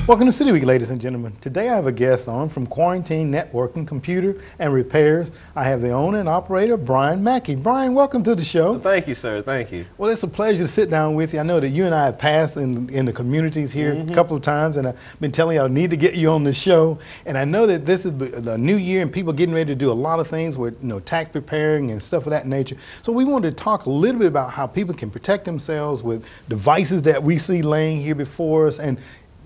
Welcome to City Week, ladies and gentlemen. Today I have a guest on from Quarantine Networking, Computer and Repairs. I have the owner and operator, Brian Mackey. Brian, welcome to the show. Well, thank you, sir. Thank you. Well, it's a pleasure to sit down with you. I know that you and I have passed in the communities here a couple of times, and I've been telling you I need to get you on the show. And I know that this is the new year and people getting ready to do a lot of things with tax preparing and stuff of that nature. So we wanted to talk a little bit about how people can protect themselves with devices that we see laying here before us. And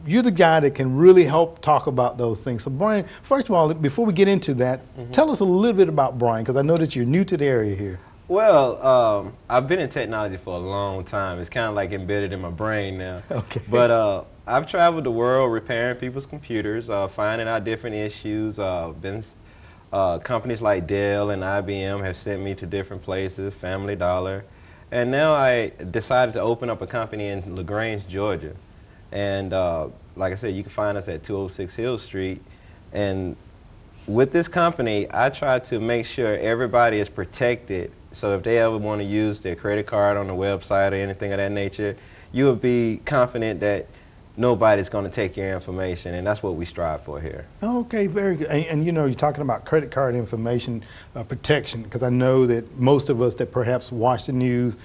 you're the guy that can really help talk about those things. So Brian, first of all, before we get into that, tell us a little bit about Brian, because I know that you're new to the area here. Well, I've been in technology for a long time. It's kind of like embedded in my brain now. Okay. But I've traveled the world repairing people's computers, finding out different issues. Companies like Dell and IBM have sent me to different places, Family Dollar. And now I decided to open up a company in LaGrange, Georgia. And like I said, you can find us at 206 Hill Street. And with this company, I try to make sure everybody is protected. So if they ever want to use their credit card on the website or anything of that nature, you will be confident that nobody's going to take your information, and that's what we strive for here. Okay, very good. And you're talking about credit card information protection, because I know that most of us that perhaps watched the news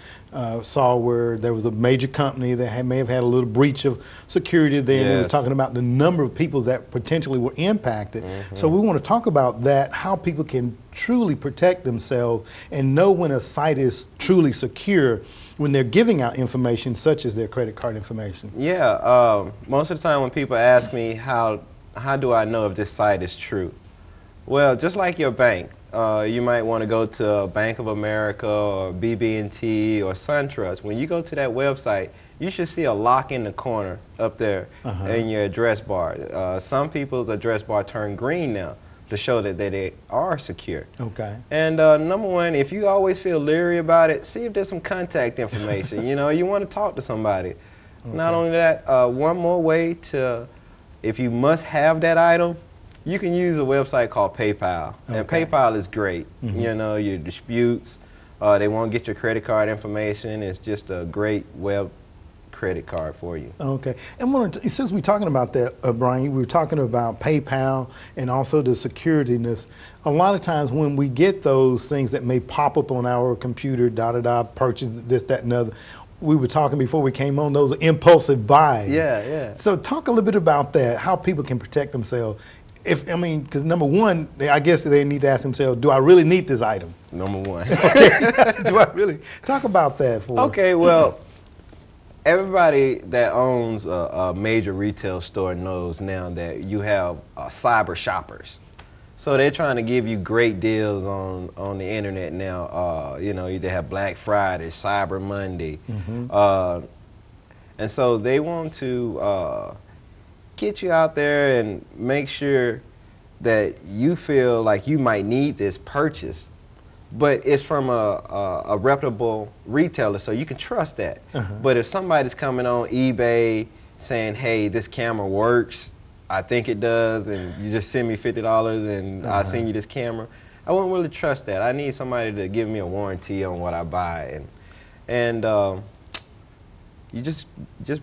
saw where there was a major company that may have had a little breach of security there. Yes. And they were talking about the number of people that potentially were impacted. So we want to talk about that, how people can truly protect themselves and know when a site is truly secure when they're giving out information such as their credit card information. Yeah, most of the time when people ask me how do I know if this site is true? Well, just like your bank, you might want to go to Bank of America or BB&T or SunTrust. When you go to that website, you should see a lock in the corner up there in your address bar. Some people's address bar turn green now to show that they are secure. Okay. And number one, if you always feel leery about it, see if there's some contact information. You want to talk to somebody. Okay. Not only that, one more way to, if you must have that item, you can use a website called PayPal. Okay. And PayPal is great. Your disputes, they won't get your credit card information. It's just a great web credit card for you. Okay. And since we're talking about that, Brian, we were talking about PayPal and also the securityness. A lot of times when we get those things that may pop up on our computer, purchase this, that, and other, we were talking before we came on, those are impulsive buys. Yeah. So talk a little bit about that, how people can protect themselves. Because number one, I guess they need to ask themselves, do I really need this item? Number one. Okay. Do I really? Talk about that for us. Okay, well, everybody that owns a major retail store knows now that you have cyber shoppers. So they're trying to give you great deals on the internet now. They have Black Friday, Cyber Monday. And so they want to get you out there and make sure that you feel like you might need this purchase, but it's from a reputable retailer, so you can trust that. But if somebody's coming on eBay saying, hey, this camera works, I think it does, and you just send me $50 and I'll send you this camera, I wouldn't really trust that. I need somebody to give me a warranty on what I buy. And you just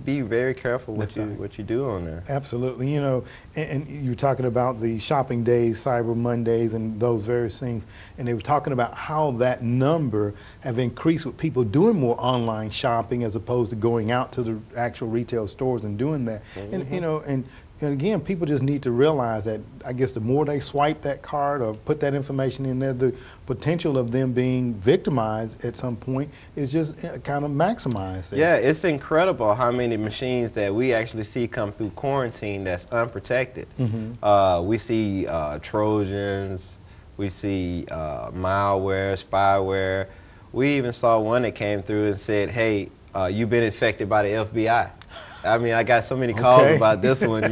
be very careful what you do on there. Absolutely. And you're talking about the shopping days, Cyber Mondays, and those various things, and they were talking about how that number have increased with people doing more online shopping as opposed to going out to the actual retail stores and doing that. And again, people just need to realize that, I guess, the more they swipe that card or put that information in there, the potential of them being victimized at some point is just kind of maximized there. Yeah, it's incredible how many machines that we actually see come through quarantine that's unprotected. We see Trojans, we see malware, spyware. We even saw one that came through and said, hey, you've been infected by the FBI. I got so many calls about this one,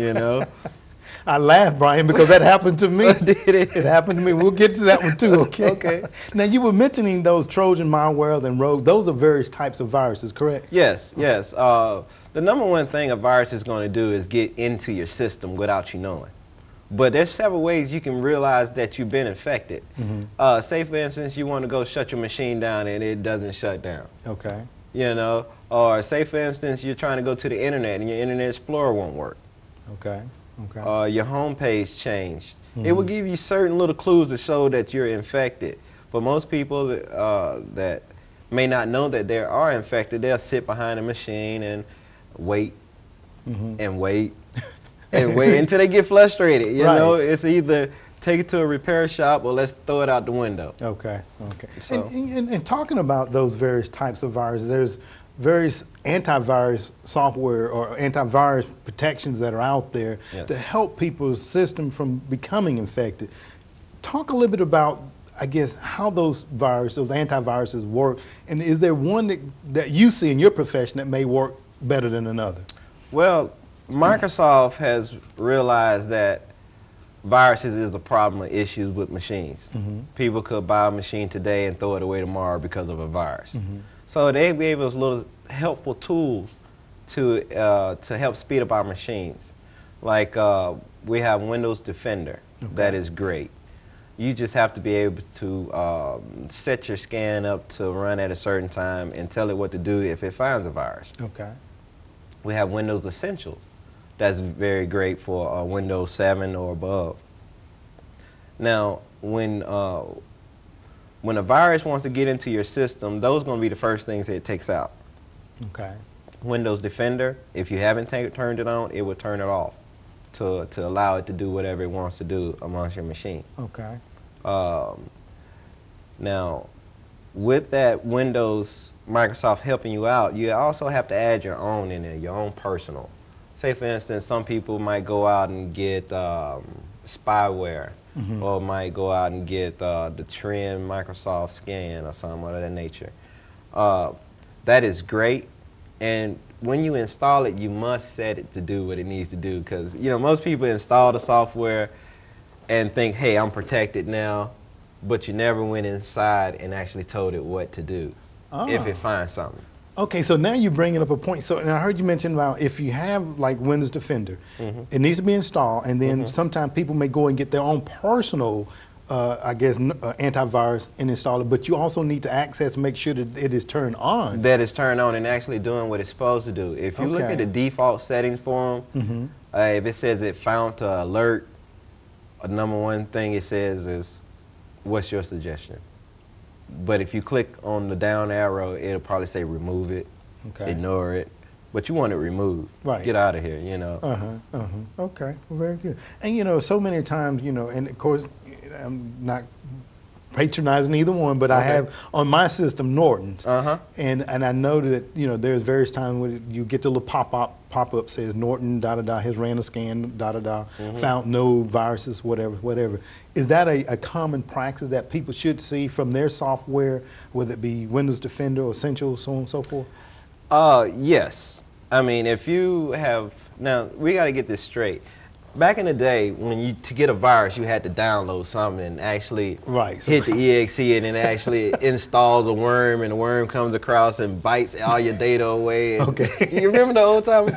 I laughed, Brian, because that happened to me. Did it? It happened to me. We'll get to that one too, okay? Now, you were mentioning those Trojan malwares and rogues. Those are various types of viruses, correct? Yes. The number one thing a virus is going to do is get into your system without you knowing. But there's several ways you can realize that you've been infected. Say, for instance, you want to go shut your machine down and it doesn't shut down. Okay. Or say, for instance, you're trying to go to the internet and your Internet Explorer won't work. Okay. Okay. Your home page changed. It will give you certain little clues to show that you're infected. But most people that may not know that they are infected, they'll sit behind a machine and wait and wait and wait until they get frustrated. You know, it's either take it to a repair shop or let's throw it out the window. Okay. Okay. So, and talking about those various types of viruses, there's various antivirus software or antivirus protections that are out there to help people's system from becoming infected. Talk a little bit about, I guess, how those antiviruses work, and is there one that you see in your profession that may work better than another? Well, Microsoft has realized that viruses is a problem of issues with machines. People could buy a machine today and throw it away tomorrow because of a virus. So they gave us little helpful tools to help speed up our machines. Like we have Windows Defender. That is great. You just have to be able to set your scan up to run at a certain time and tell it what to do if it finds a virus. Okay. We have Windows Essentials. That's very great for Windows 7 or above. Now, when a virus wants to get into your system, those are going to be the first things that it takes out. Okay. Windows Defender, if you haven't turned it on, it will turn it off to allow it to do whatever it wants to do amongst your machine. Okay. Now, with that Windows, Microsoft helping you out, you also have to add your own in there, your own personal. Say, for instance, some people might go out and get spyware, or might go out and get the Trend Microsoft Scan or something of that nature. That is great, and when you install it, you must set it to do what it needs to do, because most people install the software and think, hey, I'm protected now, but you never went inside and actually told it what to do if it finds something. Okay, so now you're bringing up a point. So, and I heard you mention about if you have like Windows Defender, it needs to be installed, and then sometimes people may go and get their own personal, I guess, antivirus and install it. But you also need to access, make sure that it is turned on. That it's turned on and actually doing what it's supposed to do. If you look at the default settings for them, if it says it found to alert, number one thing it says is, "What's your suggestion?" But if you click on the down arrow, it'll probably say remove it, ignore it. But you want it removed. Right. Get out of here, Okay, well, very good. And so many times, and of course, I'm not patronizing either one, but I have on my system Norton's. And I know that, there's various times when you get the little pop-up says Norton, has ran a scan, found no viruses, whatever. Is that a common practice that people should see from their software, whether it be Windows Defender or Essentials, so on and so forth? Yes. I mean, if you have, now we got to get this straight. Back in the day, to get a virus, you had to download something and actually hit the exe, and it actually installs a worm, and the worm comes across and bites all your data away. You remember the old time?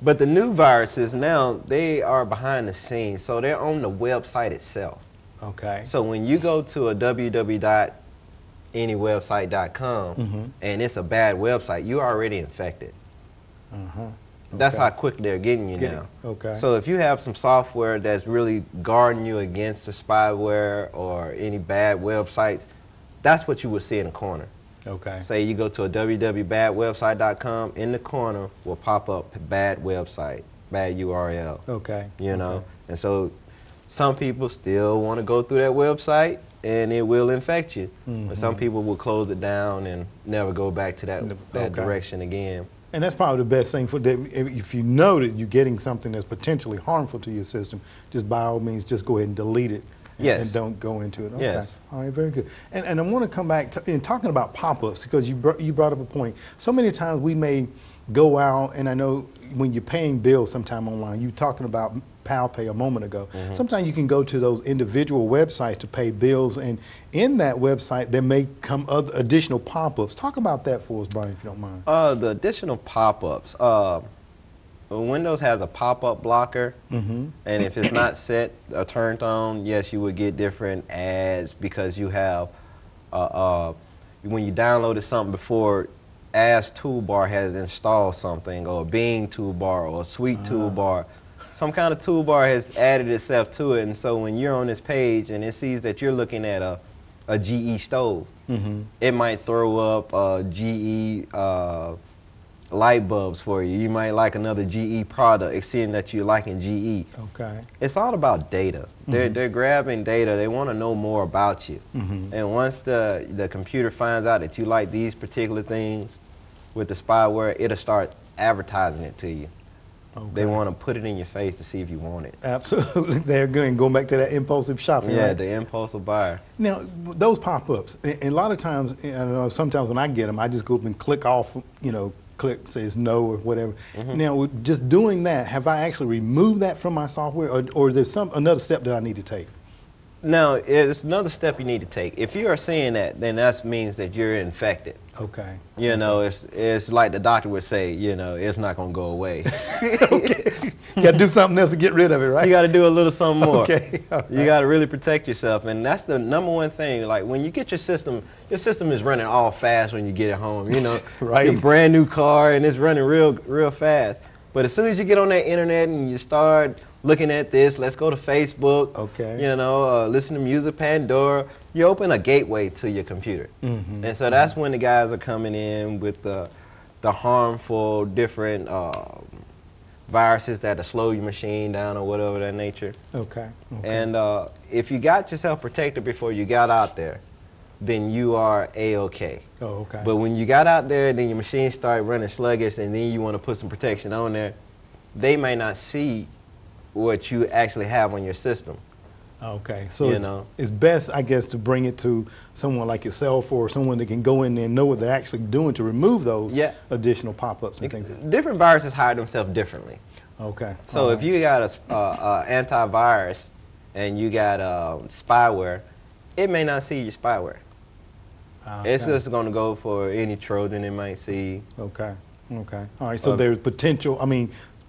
But the new viruses now, they are behind the scenes, so they're on the website itself. Okay. So when you go to a www.anywebsite.com and it's a bad website, you're already infected. That's how quick they're getting you now. So if you have some software that's really guarding you against the spyware or any bad websites, that's what you would see in the corner. Say you go to a www.badwebsite.com, in the corner will pop up bad website, bad URL. And so some people still want to go through that website and it will infect you. But some people will close it down and never go back to that direction again. And that's probably the best thing for them. If you know that you're getting something that's potentially harmful to your system, just by all means, just go ahead and delete it and don't go into it. Yes. All right, very good. And I want to come back in talking about pop-ups, because you brought up a point. So many times we may go out, and I know when you're paying bills sometime online, you were talking about PalPay a moment ago. Sometimes you can go to those individual websites to pay bills, and in that website there may come additional pop-ups. Talk about that for us, Brian, if you don't mind. The additional pop-ups. Windows has a pop-up blocker, and if it's not set or turned on, yes, you would get different ads, because you have when you downloaded something before, As toolbar has installed something, or a Bing toolbar, or a Suite toolbar. Some kind of toolbar has added itself to it, and so when you're on this page and it sees that you're looking at a GE stove, it might throw up GE light bulbs for you. You might like another GE product, seeing that you're liking GE. Okay. It's all about data. They're grabbing data. They want to know more about you. And once the computer finds out that you like these particular things with the spyware, it'll start advertising it to you. Okay. They want to put it in your face to see if you want it. Absolutely. They're going back to that impulsive shopping. Yeah, right? the impulsive buyer. Now, those pop-ups, and a lot of times, I know sometimes when I get them, I just go up and click off, click says no or whatever. Now, just doing that, have I actually removed that from my software, or is there another step that I need to take? No, it's another step you need to take. If you are seeing that, then that means that you're infected. Okay. It's like the doctor would say, it's not going to go away. Okay. You got to do something else to get rid of it, right? You got to do a little something more. Okay. Right. You got to really protect yourself, and that's the number one thing. Like when you get your system is running all fast when you get it home. Right. Your brand new car, and it's running real fast. But as soon as you get on that internet and you start looking at this, let's go to Facebook. Okay. Listen to music, Pandora. You open a gateway to your computer, and so that's when the guys are coming in with the harmful different viruses that'll slow your machine down or whatever that nature. Okay. And if you got yourself protected before you got out there, then you are A-okay. Oh, okay. But when you got out there, then your machine started running sluggish, and then you want to put some protection on there, they may not see what you actually have on your system. Okay, so it's best, I guess, to bring it to someone like yourself or someone that can go in there and know what they're actually doing to remove those additional pop-ups and things. Different viruses hide themselves differently. Okay. So if you got a antivirus and you got spyware, it may not see your spyware. Okay. It's just going to go for any Trojan it might see. Okay. Okay. All right. So there's potential.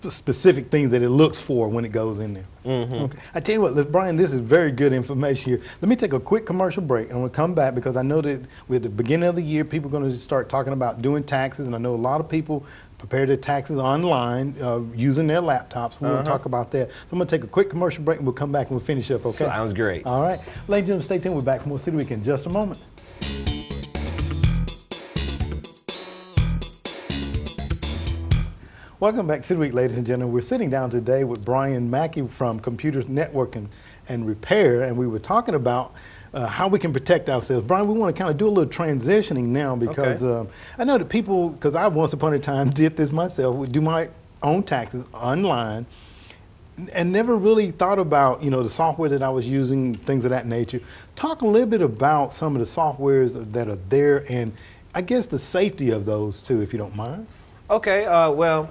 Specific things that it looks for when it goes in there. Okay. I tell you what, Brian, this is very good information here. Let me take a quick commercial break, and we'll come back because I know that with the beginning of the year, people are going to start talking about doing taxes, and I know a lot of people prepare their taxes online using their laptops. We're going to talk about that. So I'm going to take a quick commercial break, and we'll come back and we'll finish up. Okay? Sounds great. All right, ladies and gentlemen, stay tuned. We're back from City Week in just a moment. Welcome back to City Week, ladies and gentlemen. We're sitting down today with Brian Mackey from Computer Networking and Repair, and we were talking about how we can protect ourselves. Brian, we want to kind of do a little transitioning now because I know that people, because I once upon a time did this myself, would do my own taxes online and never really thought about, the software that I was using, things of that nature. Talk a little bit about some of the softwares that are there and I guess the safety of those too, if you don't mind. Okay, well,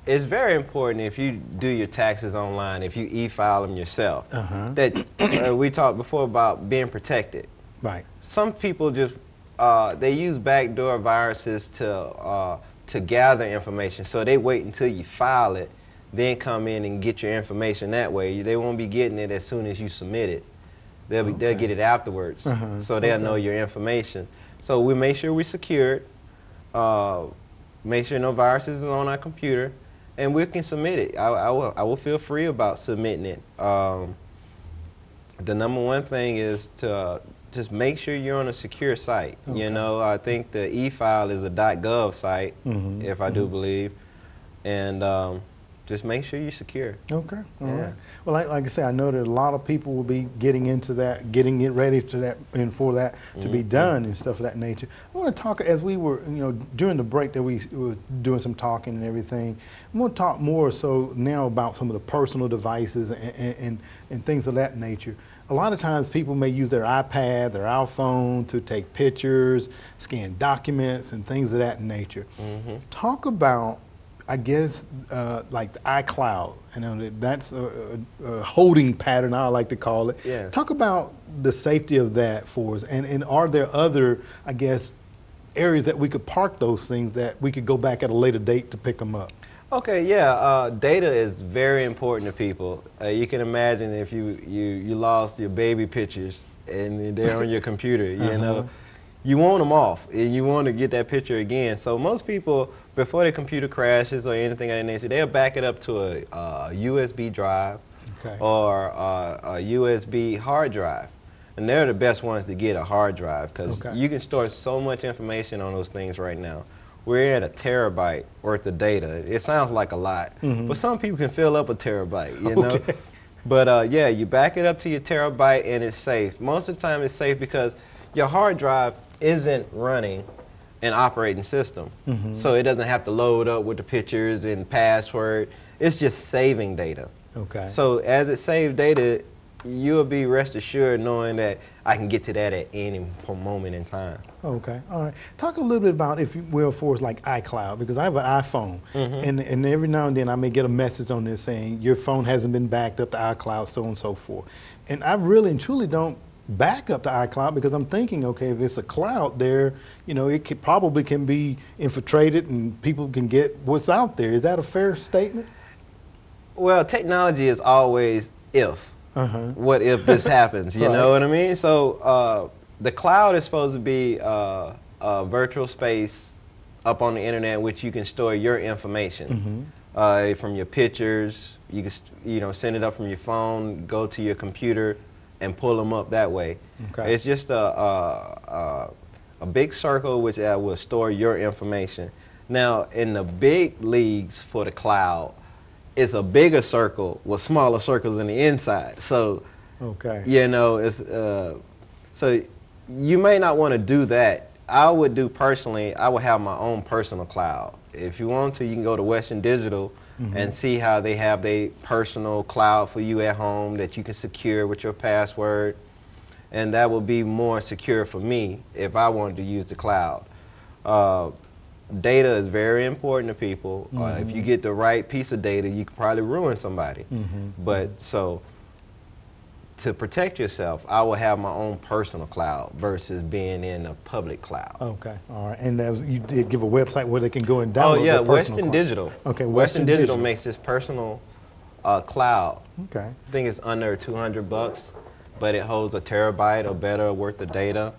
it's very important if you do your taxes online, if you e-file them yourself, that we talked before about being protected. Right. Some people just, they use backdoor viruses to gather information. So they wait until you file it, then come in and get your information that way. They won't be getting it as soon as you submit it. They'll get it afterwards. So they'll know your information. So we make sure we're secured, make sure no viruses are on our computer, and we can submit it. I will feel free about submitting it. The number one thing is to just make sure you're on a secure site. I think the e-file is a .gov site, if I do believe, and just make sure you're secure. Okay, all right. Well, like I say, I know that a lot of people will be getting into that, getting it ready to that, and for that to be done and stuff of that nature. I want to talk, as we were, during the break that we were doing some talking and everything, I want to talk more so now about some of the personal devices and things of that nature. A lot of times people may use their iPad, their iPhone to take pictures, scan documents, and things of that nature. Talk about, I guess, like the iCloud, that's a holding pattern, I like to call it. Yeah. Talk about the safety of that for us, and are there other, I guess, areas that we could park those things that we could go back at a later date to pick them up? Okay, data is very important to people. You can imagine if you lost your baby pictures and they're on your computer, you want them off and you want to get that picture again. So most people, before their computer crashes or anything of that nature, they'll back it up to a USB drive or a USB hard drive. And they're the best ones to get, a hard drive, because you can store so much information on those things right now. We're at 1 terabyte worth of data. It sounds like a lot, but some people can fill up 1 terabyte, you know? But yeah, you back it up to your terabyte and it's safe. Most of the time it's safe because your hard drive isn't running an operating system. So it doesn't have to load up with the pictures and password. It's just saving data. So as it saves data, you'll be rest assured knowing that I can get to that at any moment in time. Okay, all right. Talk a little bit about, if you will, for us, like iCloud, because I have an iPhone, and every now and then I may get a message on there saying your phone hasn't been backed up to iCloud, so on and so forth. And I really and truly don't back up to iCloud because I'm thinking, okay, if it's a cloud there, you know, it probably can be infiltrated and people can get what's out there. Is that a fair statement? Well, technology is always if. What if this happens? You know what I mean? So the cloud is supposed to be a virtual space up on the internet in which you can store your information from your pictures. You can send it up from your phone, go to your computer, and pull them up that way. It's just a big circle which will store your information. Now, in the big leagues for the cloud, it's a bigger circle with smaller circles in the inside. So, you know, it's so you may not want to do that. I would do personally, I would have my own personal cloud. If you want to, you can go to Western Digital and see how they have their personal cloud for you at home that you can secure with your password. And that would be more secure for me if I wanted to use the cloud. Data is very important to people. If you get the right piece of data, you could probably ruin somebody. But so, to protect yourself, I will have my own personal cloud versus being in a public cloud. Okay, all right. And you did give a website where they can go and download their personal Western Digital. Okay, Western Digital makes this personal cloud. I think it's under $200, but it holds 1 terabyte or better worth of data.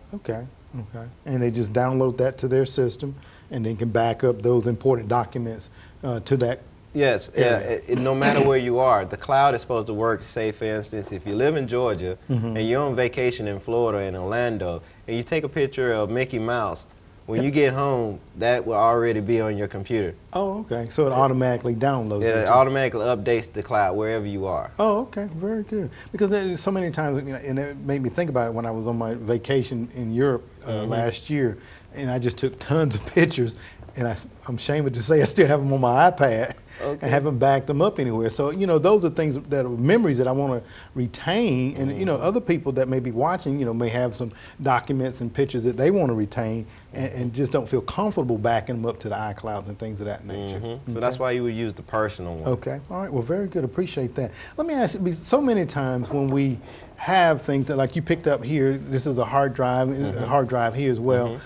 And they just download that to their system and then can back up those important documents to that. No matter where you are, the cloud is supposed to work. Say, for instance, if you live in Georgia and you're on vacation in Florida, in Orlando, and you take a picture of Mickey Mouse, when you get home, that will already be on your computer. So it automatically downloads it. It automatically updates the cloud wherever you are. Very good. Because there's so many times, and it made me think about it when I was on my vacation in Europe last year, and I just took tons of pictures, and I'm ashamed to say I still have them on my iPad and haven't backed them up anywhere. So, you know, those are things that are memories that I want to retain, and, you know, other people that may be watching, you know, may have some documents and pictures that they want to retain and just don't feel comfortable backing them up to the iClouds and things of that nature. So that's why you would use the personal one. All right, well, very good, appreciate that. Let me ask you, so many times when we have things that, like you picked up here, this is a hard drive, a hard drive here as well,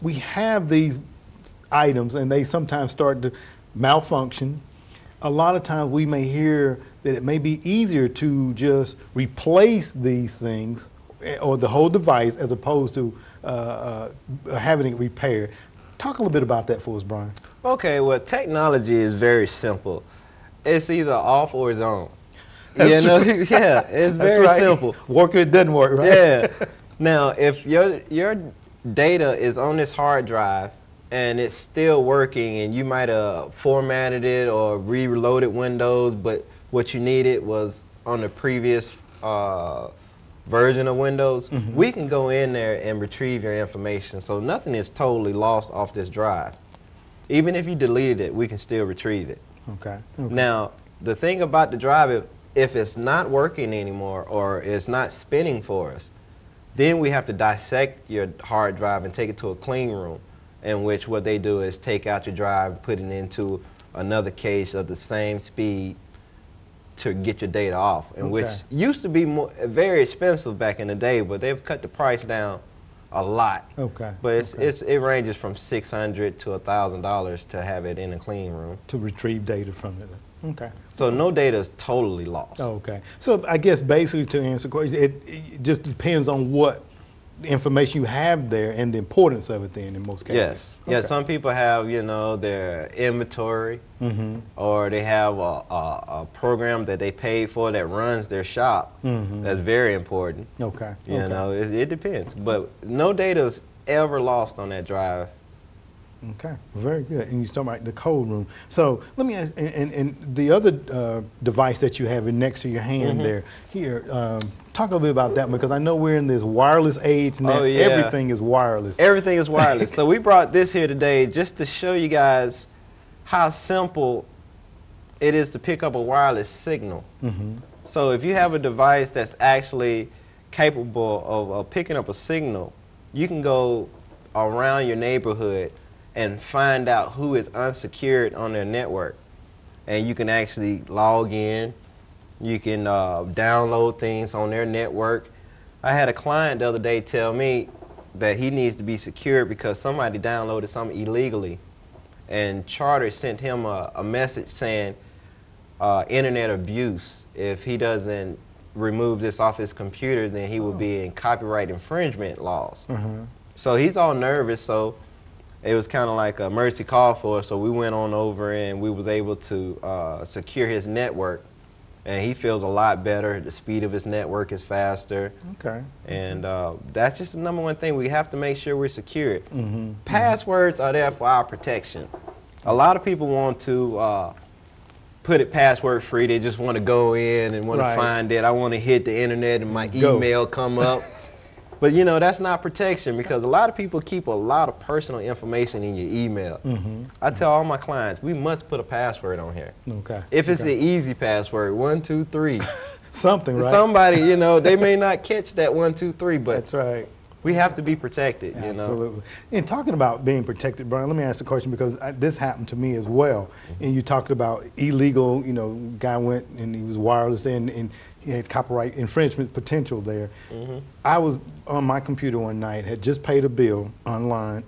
we have these items and they sometimes start to malfunction. A lot of times we may hear that it may be easier to just replace these things or the whole device as opposed to having it repaired. Talk a little bit about that for us, Brian. Okay, well, technology is very simple. It's either off or it's on. You know, it's very simple. Work or it doesn't work, right? Now, if your data is on this hard drive and it's still working and you might have formatted it or reloaded Windows, but what you needed was on the previous version of Windows, we can go in there and retrieve your information. So nothing is totally lost off this drive. Even if you deleted it, we can still retrieve it. Now, the thing about the drive, if it's not working anymore or it's not spinning for us, then we have to dissect your hard drive and take it to a clean room, in which what they do is take out your drive, put it into another case of the same speed to get your data off, and which used to be very expensive back in the day, but they've cut the price down a lot. But it ranges from $600 to $1,000 to have it in a clean room. To retrieve data from it. So no data is totally lost. So I guess basically to answer the question, it just depends on what information you have there and the importance of it then in most cases. Yes. Okay. Yeah, some people have, you know, their inventory, or they have a program that they paid for that runs their shop. That's very important. Okay. You know, it depends. But no data is ever lost on that drive. Okay, very good. And you're talking about the cold room. So let me ask, and the other device that you have next to your hand there, here, talk a little bit about that, because I know we're in this wireless age now. Oh, yeah. Everything is wireless. Everything is wireless. So we brought this here today just to show you guys how simple it is to pick up a wireless signal. So if you have a device that's actually capable of picking up a signal, you can go around your neighborhood and find out who is unsecured on their network. And you can actually log in. You can download things on their network. I had a client the other day tell me that he needs to be secured because somebody downloaded something illegally. And Charter sent him a message saying internet abuse. If he doesn't remove this off his computer, then he will be in copyright infringement laws. So he's all nervous, so it was kind of like a mercy call for us, so we went on over and we was able to secure his network, and he feels a lot better. The speed of his network is faster. Okay. And that's just the #1 thing. We have to make sure we're secured. Passwords are there for our protection. A lot of people want to put it password free. They just want to go in and want to find it. I want to hit the internet and my email come up. But you know, that's not protection, because a lot of people keep a lot of personal information in your email. I tell all my clients, we must put a password on here. Okay. If it's an easy password, 1, 2, 3. Something, right? Somebody, you know, they may not catch that 1, 2, 3, but that's right. We have to be protected, you know. Absolutely. And talking about being protected, Brian, let me ask a question, because this happened to me as well. And you talked about illegal, you know, guy went and he was wireless and he had copyright infringement potential there. I was on my computer one night, had just paid a bill online,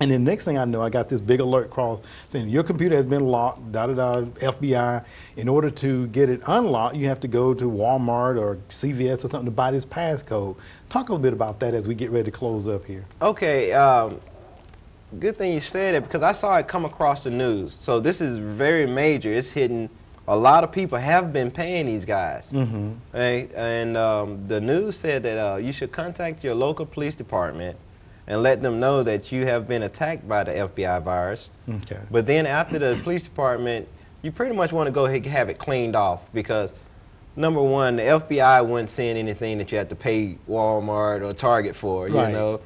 and the next thing I know, I got this big alert cross saying your computer has been locked, FBI. In order to get it unlocked, you have to go to Walmart or CVS or something to buy this passcode. Talk a little bit about that as we get ready to close up here. Okay, good thing you said it, because I saw it come across the news. So this is very major. It's hitting. A lot of people have been paying these guys. Right? And the news said that you should contact your local police department and let them know that you have been attacked by the FBI virus. Okay. But then after the police department, you pretty much want to go ahead and have it cleaned off, because #1, the FBI wouldn't send anything that you have to pay Walmart or Target for, you know.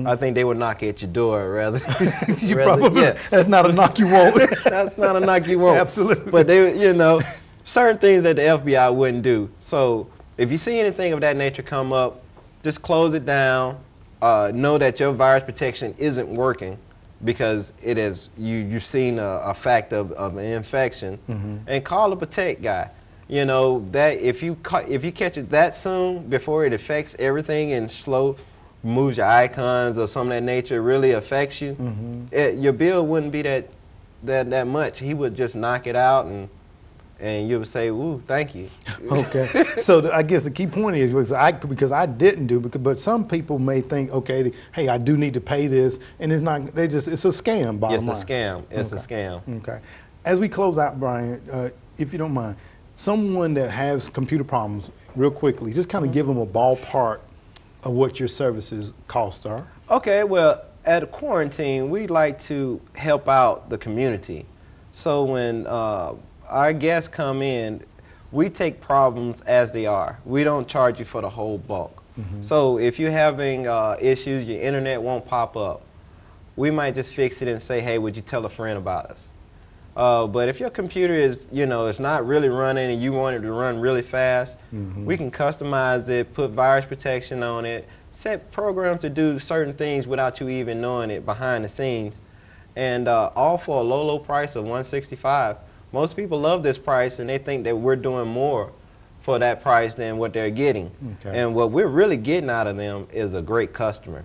I think they would knock at your door rather. That's not a knock you want. That's not a knock you want. Absolutely. But they, you know, certain things that the FBI wouldn't do. So if you see anything of that nature come up, just close it down. Know that your virus protection isn't working, because it is you've seen a fact of an infection, and call a protect guy. You know, that if you catch it that soon before it affects everything and slow moves your icons or something of that nature, really affects you, your bill wouldn't be that much. He would just knock it out, and you would say, "Ooh, thank you." Okay. So I guess the key point is, because I didn't do, but some people may think, okay, hey, I do need to pay this, and it's not. It's a scam. Bottom line. It's a scam. It's a scam. Okay. As we close out, Brian, if you don't mind, someone that has computer problems, real quickly, just kind of give them a ballpark of what your services cost are. Okay, well, at Quarantine, we like to help out the community. So when our guests come in, we take problems as they are. We don't charge you for the whole bulk. So if you're having issues, your internet won't pop up, we might just fix it and say, hey, would you tell a friend about us? But if your computer is, you know, it's not really running and you want it to run really fast, we can customize it, put virus protection on it, set programs to do certain things without you even knowing it behind the scenes, and all for a low price of $165. Most people love this price, and they think that we're doing more for that price than what they're getting. And what we're really getting out of them is a great customer.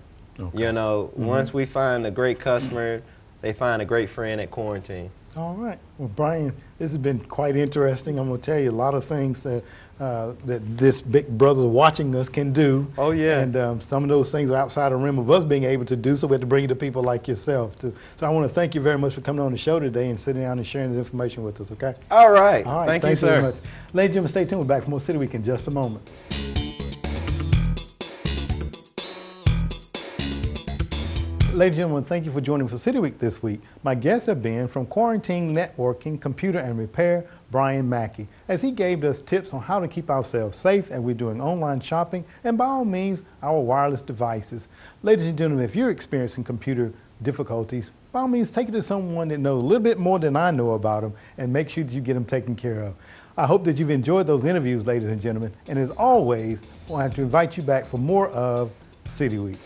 You know, once we find a great customer, they find a great friend at Quarantine. All right. Well, Brian, this has been quite interesting. I'm going to tell you a lot of things that that this big brother watching us can do. Oh, yeah. And some of those things are outside the realm of us being able to do, so we have to bring it to people like yourself too. So I want to thank you very much for coming on the show today and sitting down and sharing this information with us, okay? All right. All right, Thank you, thanks very sir. much. Ladies and gentlemen, stay tuned. We're back for more City Week in just a moment. Ladies and gentlemen, thank you for joining for City Week this week. My guests have been from Quarantine Networking, Computer and Repair, Brian Mackey, as he gave us tips on how to keep ourselves safe as we're doing online shopping and by all means, our wireless devices. Ladies and gentlemen, if you're experiencing computer difficulties, by all means, take it to someone that knows a little bit more than I know about them and make sure that you get them taken care of. I hope that you've enjoyed those interviews, ladies and gentlemen, and as always, I want to invite you back for more of City Week.